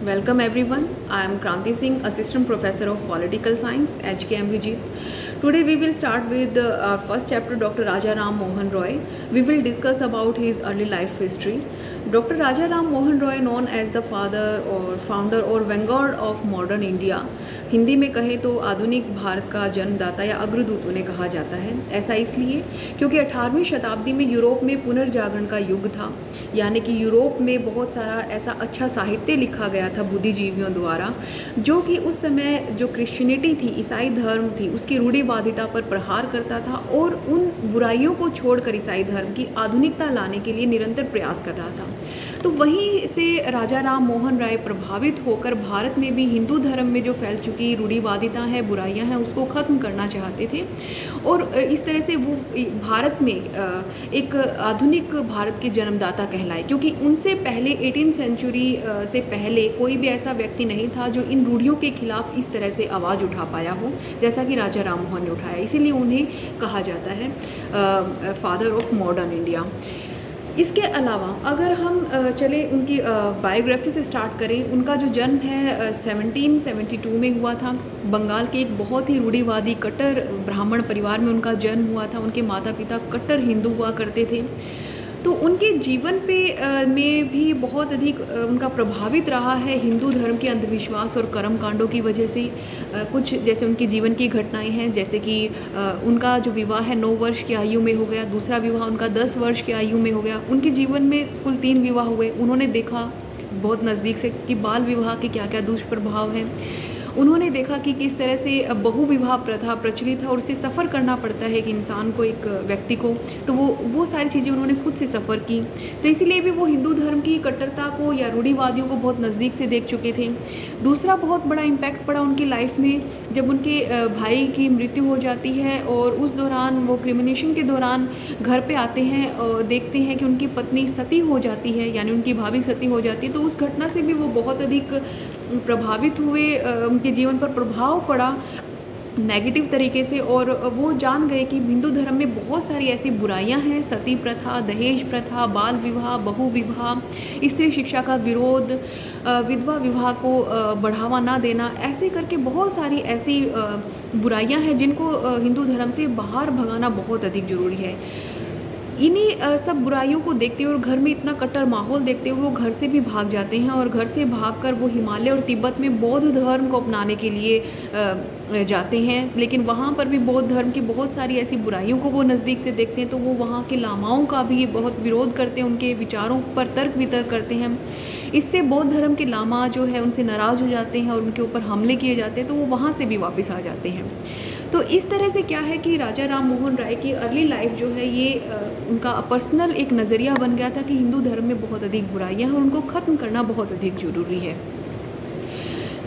Welcome everyone. I am Kranti Singh, Assistant Professor of Political Science, HKMUG. Today we will start with our first chapter, Dr. Raja Ram Mohan Roy. We will discuss about his early life history. Dr. Raja Ram Mohan Roy, known as the father or founder or vanguard of modern India, Hindi में कहें तो आधुनिक भारत का जन्मदाता या अग्रदूत उन्हें कहा जाता है। ऐसा इसलिए क्योंकि 18वीं शताब्दी में यूरोप में पुनर्जागरण का युग था, यानी कि यूरोप में बहुत सारा ऐसा अच्छा साहित्य लिखा गया था बुद्धिजीवियों द्वारा, जो कि उस समय जो क्रिश्चियनिटी थी, ईसाई धर्म थी, उसकी रूढ़िवादिता पर प्रहार करता था और उन बुराइयों को छोड़कर ईसाई धर्म की आधुनिकता लाने के लिए निरंतर प्रयास कर रहा था। तो वहीं से राजा राम मोहन राय प्रभावित होकर भारत में भी हिंदू धर्म में जो फैल चुकी रूढ़िवादिता है, बुराइयां हैं, उसको ख़त्म करना चाहते थे और इस तरह से वो भारत में एक आधुनिक भारत के जन्मदाता कहलाए, क्योंकि उनसे पहले 18th सेंचुरी से पहले कोई भी ऐसा व्यक्ति नहीं था जो इन रूढ़ियों के खिलाफ इस तरह से आवाज़ उठा पाया हो जैसा कि राजा राम मोहन ने उठाया। इसीलिए उन्हें कहा जाता है फादर ऑफ मॉडर्न इंडिया। इसके अलावा अगर हम चले उनकी बायोग्राफी से स्टार्ट करें, उनका जो जन्म है 1772 में हुआ था। बंगाल के एक बहुत ही रूढ़िवादी कट्टर ब्राह्मण परिवार में उनका जन्म हुआ था। उनके माता पिता कट्टर हिंदू हुआ करते थे। तो उनके जीवन पे में भी बहुत अधिक उनका प्रभावित रहा है हिंदू धर्म के अंधविश्वास और कर्म कांडों की वजह से। कुछ जैसे उनकी जीवन की घटनाएं हैं, जैसे कि उनका जो विवाह है 9 वर्ष की आयु में हो गया, दूसरा विवाह उनका 10 वर्ष की आयु में हो गया। उनके जीवन में कुल 3 विवाह हुए। उन्होंने देखा बहुत नज़दीक से कि बाल विवाह के क्या क्या दुष्प्रभाव हैं। उन्होंने देखा कि किस तरह से बहु विवाह प्रथा प्रचलित है और उससे सफ़र करना पड़ता है कि इंसान को, एक व्यक्ति को। तो वो सारी चीज़ें उन्होंने खुद से सफ़र की। तो इसीलिए भी वो हिंदू धर्म की कट्टरता को या रूढ़िवादियों को बहुत नज़दीक से देख चुके थे। दूसरा बहुत बड़ा इम्पैक्ट पड़ा उनकी लाइफ में जब उनके भाई की मृत्यु हो जाती है और उस दौरान वो क्रिमिनेशन के दौरान घर पे आते हैं और देखते हैं कि उनकी पत्नी सती हो जाती है, यानी उनकी भाभी सती हो जाती है। तो उस घटना से भी वो बहुत अधिक प्रभावित हुए, उनके जीवन पर प्रभाव पड़ा नेगेटिव तरीके से और वो जान गए कि हिंदू धर्म में बहुत सारी ऐसी बुराइयां हैं, सती प्रथा, दहेज प्रथा, बाल विवाह, बहु विवाह, स्त्री शिक्षा का विरोध, विधवा विवाह को बढ़ावा ना देना, ऐसे करके बहुत सारी ऐसी बुराइयां हैं जिनको हिंदू धर्म से बाहर भगाना बहुत अधिक ज़रूरी है। इन्हीं सब बुराइयों को देखते हुए और घर में इतना कट्टर माहौल देखते हुए वो घर से भी भाग जाते हैं और घर से भागकर वो हिमालय और तिब्बत में बौद्ध धर्म को अपनाने के लिए जाते हैं। लेकिन वहाँ पर भी बौद्ध धर्म की बहुत सारी ऐसी बुराइयों को वो नज़दीक से देखते हैं, तो वो वहाँ के लामाओं का भी बहुत विरोध करते हैं, उनके विचारों पर तर्क वितर्क करते हैं। इससे बौद्ध धर्म के लामा जो है उनसे नाराज़ हो जाते हैं और उनके ऊपर हमले किए जाते हैं, तो वो वहाँ से भी वापस आ जाते हैं। तो इस तरह से क्या है कि राजा राम मोहन राय की अर्ली लाइफ जो है ये उनका पर्सनल एक नज़रिया बन गया था कि हिंदू धर्म में बहुत अधिक बुराइयां हैं और उनको ख़त्म करना बहुत अधिक ज़रूरी है।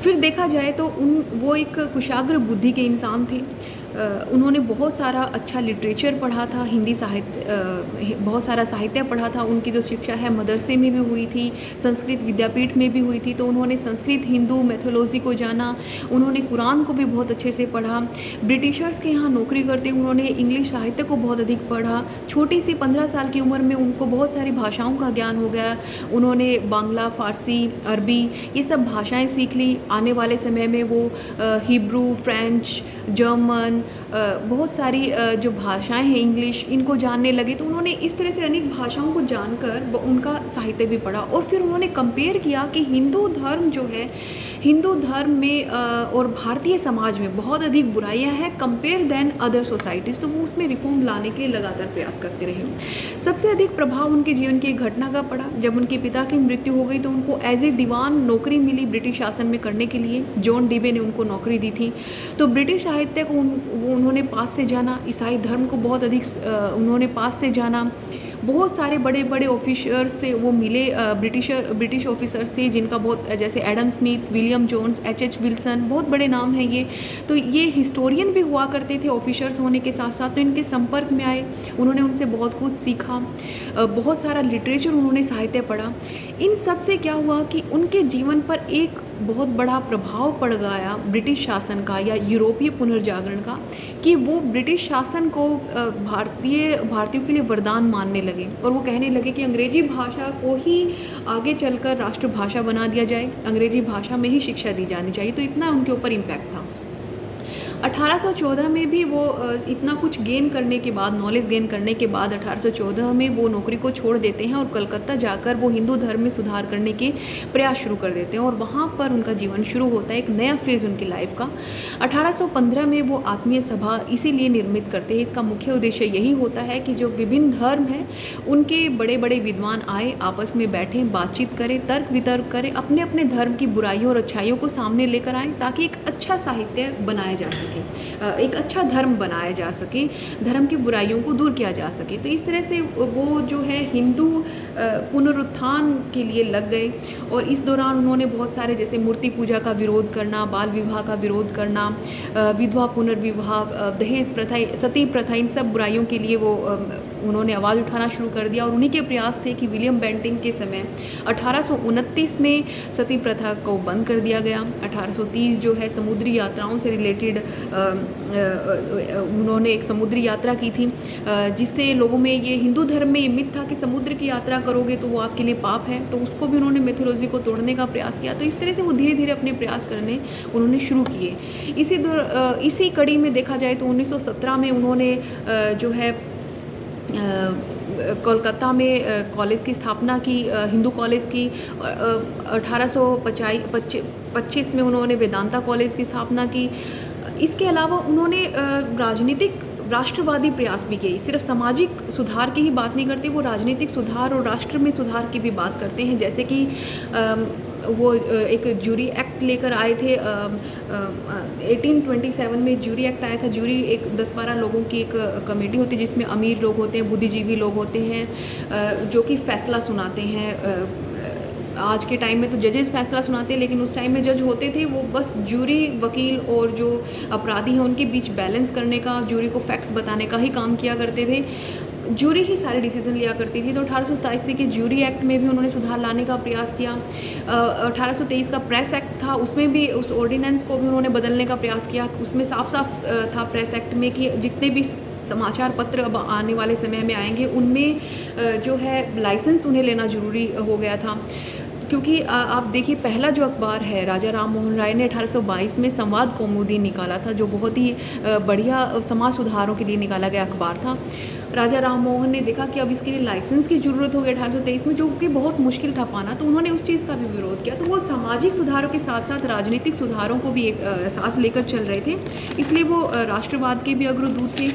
फिर देखा जाए तो वो एक कुशाग्र बुद्धि के इंसान थे। उन्होंने बहुत सारा अच्छा लिटरेचर पढ़ा था, हिंदी साहित्य, बहुत सारा साहित्य पढ़ा था। उनकी जो शिक्षा है मदरसे में भी हुई थी, संस्कृत विद्यापीठ में भी हुई थी। तो उन्होंने संस्कृत, हिंदू मैथोलॉजी को जाना, उन्होंने कुरान को भी बहुत अच्छे से पढ़ा। ब्रिटिशर्स के यहाँ नौकरी करते उन्होंने इंग्लिश साहित्य को बहुत अधिक पढ़ा। छोटी सी 15 साल की उम्र में उनको बहुत सारी भाषाओं का ज्ञान हो गया। उन्होंने बांग्ला, फ़ारसी, अरबी ये सब भाषाएँ सीख ली। आने वाले समय में वो हिब्रू, फ्रेंच, जर्मन, बहुत सारी जो भाषाएं हैं, इंग्लिश, इनको जानने लगे। तो उन्होंने इस तरह से अनेक भाषाओं को जानकर उनका साहित्य भी पढ़ा और फिर उन्होंने कंपेयर किया कि हिंदू धर्म जो है, हिंदू धर्म में और भारतीय समाज में बहुत अधिक बुराइयां हैं कंपेयर देन अदर सोसाइटीज़। तो वो उसमें रिफॉर्म लाने के लगातार प्रयास करते रहे। सबसे अधिक प्रभाव उनके जीवन की एक घटना का पड़ा जब उनके पिता की मृत्यु हो गई। तो उनको एज ए दीवान नौकरी मिली ब्रिटिश शासन में करने के लिए। जॉन डीबे ने उनको नौकरी दी थी। तो ब्रिटिश साहित्य को उन्होंने पास से जाना, ईसाई धर्म को बहुत अधिक उन्होंने पास से जाना। बहुत सारे बड़े बड़े ऑफिसर से वो मिले, ब्रिटिश ऑफिसर से, जिनका बहुत, जैसे Adam Smith, William Jones, H Wilson, बहुत बड़े नाम हैं ये। तो ये हिस्टोरियन भी हुआ करते थे ऑफिसर्स होने के साथ साथ। तो इनके संपर्क में आए, उन्होंने उनसे बहुत कुछ सीखा, बहुत सारा लिटरेचर उन्होंने साहित्य पढ़ा। इन सब से क्या हुआ कि उनके जीवन पर एक बहुत बड़ा प्रभाव पड़ गया ब्रिटिश शासन का या यूरोपीय पुनर्जागरण का, कि वो ब्रिटिश शासन को भारतीयों के लिए वरदान मानने लगे और वो कहने लगे कि अंग्रेजी भाषा को ही आगे चलकर राष्ट्रभाषा बना दिया जाए, अंग्रेजी भाषा में ही शिक्षा दी जानी चाहिए। तो इतना उनके ऊपर इम्पैक्ट था। 1814 में भी वो इतना कुछ गेन करने के बाद, नॉलेज गेन करने के बाद 1814 में वो नौकरी को छोड़ देते हैं और कलकत्ता जाकर वो हिंदू धर्म में सुधार करने के प्रयास शुरू कर देते हैं और वहाँ पर उनका जीवन शुरू होता है, एक नया फेज़ उनकी लाइफ का। 1815 में वो आत्मीय सभा इसीलिए निर्मित करते हैं, इसका मुख्य उद्देश्य यही होता है कि जो विभिन्न धर्म हैं उनके बड़े बड़े विद्वान आए, आपस में बैठें, बातचीत करें, तर्क वितर्क करें, अपने अपने धर्म की बुराइयों और अच्छाइयों को सामने लेकर आएँ ताकि एक अच्छा साहित्य बनाया जा सके, एक अच्छा धर्म बनाया जा सके, धर्म की बुराइयों को दूर किया जा सके। तो इस तरह से वो जो है हिंदू पुनरुत्थान के लिए लग गए और इस दौरान उन्होंने बहुत सारे, जैसे मूर्ति पूजा का विरोध करना, बाल विवाह का विरोध करना, विधवा पुनर्विवाह, दहेज प्रथा, सती प्रथा, इन सब बुराइयों के लिए वो उन्होंने आवाज़ उठाना शुरू कर दिया। और उन्हीं के प्रयास थे कि विलियम बेंटिंग के समय 1829 में सती प्रथा को बंद कर दिया गया। 1830 जो है समुद्री यात्राओं से रिलेटेड उन्होंने एक समुद्री यात्रा की थी, जिससे लोगों में ये हिंदू धर्म में ये मिथ था कि समुद्र की यात्रा करोगे तो वो आपके लिए पाप है, तो उसको भी उन्होंने मिथोलॉजी को तोड़ने का प्रयास किया। तो इस तरह से वो धीरे धीरे अपने प्रयास करने उन्होंने शुरू किए। इसी कड़ी में देखा जाए तो 1917 में उन्होंने जो है कोलकाता में कॉलेज की स्थापना की, हिंदू कॉलेज की। 1825 में उन्होंने वेदांता कॉलेज की स्थापना की। इसके अलावा उन्होंने राष्ट्रवादी प्रयास भी किए, सिर्फ सामाजिक सुधार की ही बात नहीं करते, वो राजनीतिक सुधार और राष्ट्र में सुधार की भी बात करते हैं। जैसे कि वो एक ज्यूरी एक्ट लेकर आए थे, 1827 में ज्यूरी एक्ट आया था। ज्यूरी एक 10-12 लोगों की एक कमेटी होती है जिसमें अमीर लोग होते हैं, बुद्धिजीवी लोग होते हैं, जो कि फैसला सुनाते हैं। आज के टाइम में तो जजेस फैसला सुनाते हैं, लेकिन उस टाइम में जज होते थे वो बस ज्यूरी, वकील और जो अपराधी हैं उनके बीच बैलेंस करने का, ज्यूरी को फैक्ट्स बताने का ही काम किया करते थे। ज्यूरी ही सारे डिसीजन लिया करती थी। तो 1887 के ज्यूरी एक्ट में भी उन्होंने सुधार लाने का प्रयास किया। 1823 का प्रेस एक्ट था, उसमें भी उस ऑर्डिनेंस को भी उन्होंने बदलने का प्रयास किया। उसमें साफ साफ था प्रेस एक्ट में कि जितने भी समाचार पत्र अब आने वाले समय में आएंगे उनमें जो है लाइसेंस उन्हें लेना ज़रूरी हो गया था। क्योंकि आप देखिए, पहला जो अखबार है राजा राम मोहन राय ने 1822 में संवाद कौमुदी निकाला था, जो बहुत ही बढ़िया समाज सुधारों के लिए निकाला गया अखबार था। राजा राम मोहन ने देखा कि अब इसके लिए लाइसेंस की ज़रूरत हो गई 1823 में, जो कि बहुत मुश्किल था पाना, तो उन्होंने उस चीज़ का भी विरोध किया। तो वो सामाजिक सुधारों के साथ साथ राजनीतिक सुधारों को भी एक साथ लेकर चल रहे थे, इसलिए वो राष्ट्रवाद के भी अग्रदूत थे।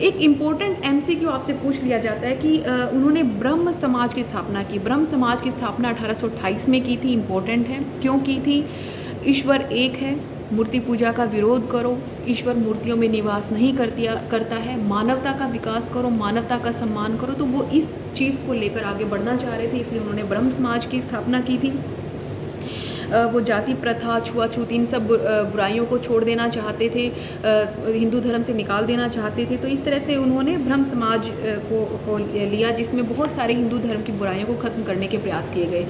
एक इम्पोर्टेंट MCQ आपसे पूछ लिया जाता है कि उन्होंने ब्रह्म समाज की स्थापना की। ब्रह्म समाज की स्थापना 1828 में की थी। इम्पोर्टेंट है, क्यों की थी? ईश्वर एक है, मूर्ति पूजा का विरोध करो, ईश्वर मूर्तियों में निवास नहीं करता है, मानवता का विकास करो, मानवता का सम्मान करो। तो वो इस चीज़ को लेकर आगे बढ़ना चाह रहे थे, इसलिए उन्होंने ब्रह्म समाज की स्थापना की थी। वो जाति प्रथा, छुआछूत, इन सब बुराइयों को छोड़ देना चाहते थे, हिंदू धर्म से निकाल देना चाहते थे। तो इस तरह से उन्होंने ब्रह्म समाज को लिया, जिसमें बहुत सारे हिंदू धर्म की बुराइयों को ख़त्म करने के प्रयास किए गए।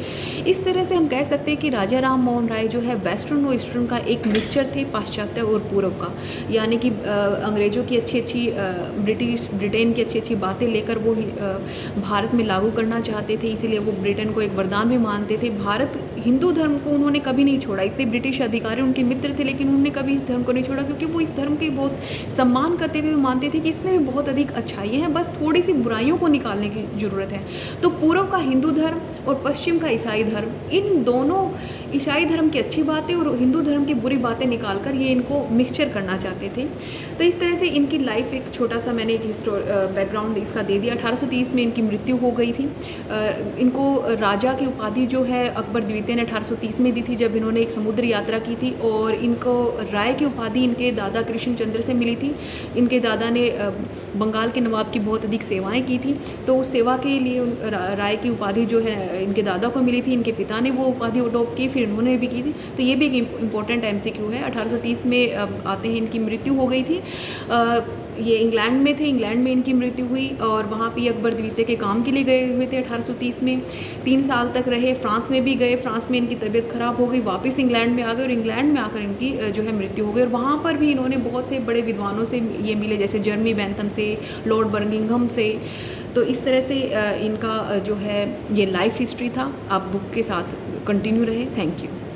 इस तरह से हम कह सकते हैं कि राजा राम मोहन राय जो है वेस्टर्न और ईस्टर्न का एक मिक्सचर थे, पाश्चात्य और पूर्व का। यानी कि अंग्रेज़ों की अच्छी ब्रिटेन की अच्छी बातें लेकर वो भारत में लागू करना चाहते थे, इसीलिए वो ब्रिटेन को एक वरदान भी मानते थे। भारत हिंदू धर्म को उन्होंने कभी नहीं छोड़ा। इतने ब्रिटिश अधिकारी उनके मित्र थे, लेकिन उन्होंने कभी इस धर्म को नहीं छोड़ा, क्योंकि वो इस धर्म के बहुत सम्मान करते थे। वो मानते थे कि इसमें भी बहुत अधिक अच्छाइयाँ हैं, बस थोड़ी सी बुराइयों को निकालने की ज़रूरत है। तो पूर्व का हिंदू धर्म और पश्चिम का ईसाई धर्म, इन दोनों, ईसाई धर्म की अच्छी बातें और हिंदू धर्म की बुरी बातें निकालकर ये इनको मिक्सचर करना चाहते थे। तो इस तरह से इनकी लाइफ, एक छोटा सा मैंने एक बैकग्राउंड इसका दे दिया। 1830 में इनकी मृत्यु हो गई थी। इनको राजा की उपाधि जो है अकबर द्वितीय ने 1830 में दी थी, जब इन्होंने एक समुद्र यात्रा की थी। और इनको राय की उपाधि इनके दादा कृष्ण चंद्र से मिली थी। इनके दादा ने बंगाल के नवाब की बहुत अधिक सेवाएं की थी, तो उस सेवा के लिए राय की उपाधि जो है इनके दादा को मिली थी। इनके पिता ने वो उपाधि अडॉप्ट की, फिर इन्होंने भी की थी। तो ये भी एक इम्पोर्टेंट MCQ है। 1830 में आते हैं इनकी मृत्यु हो गई थी। ये इंग्लैंड में थे, इंग्लैंड में इनकी मृत्यु हुई और वहाँ पे अकबर द्वितीय के काम के लिए गए हुए थे 1830 में। 3 साल तक रहे, फ्रांस में भी गए, फ्रांस में इनकी तबीयत ख़राब हो गई, वापस इंग्लैंड में आ गए और इंग्लैंड में आकर इनकी जो है मृत्यु हो गई। और वहाँ पर भी इन्होंने बहुत से बड़े विद्वानों से ये मिले, जैसे जर्मी बेंथम से, लॉर्ड बर्मिंघम से। तो इस तरह से इनका जो है ये लाइफ हिस्ट्री था। आप बुक के साथ कंटिन्यू रहे। Thank you.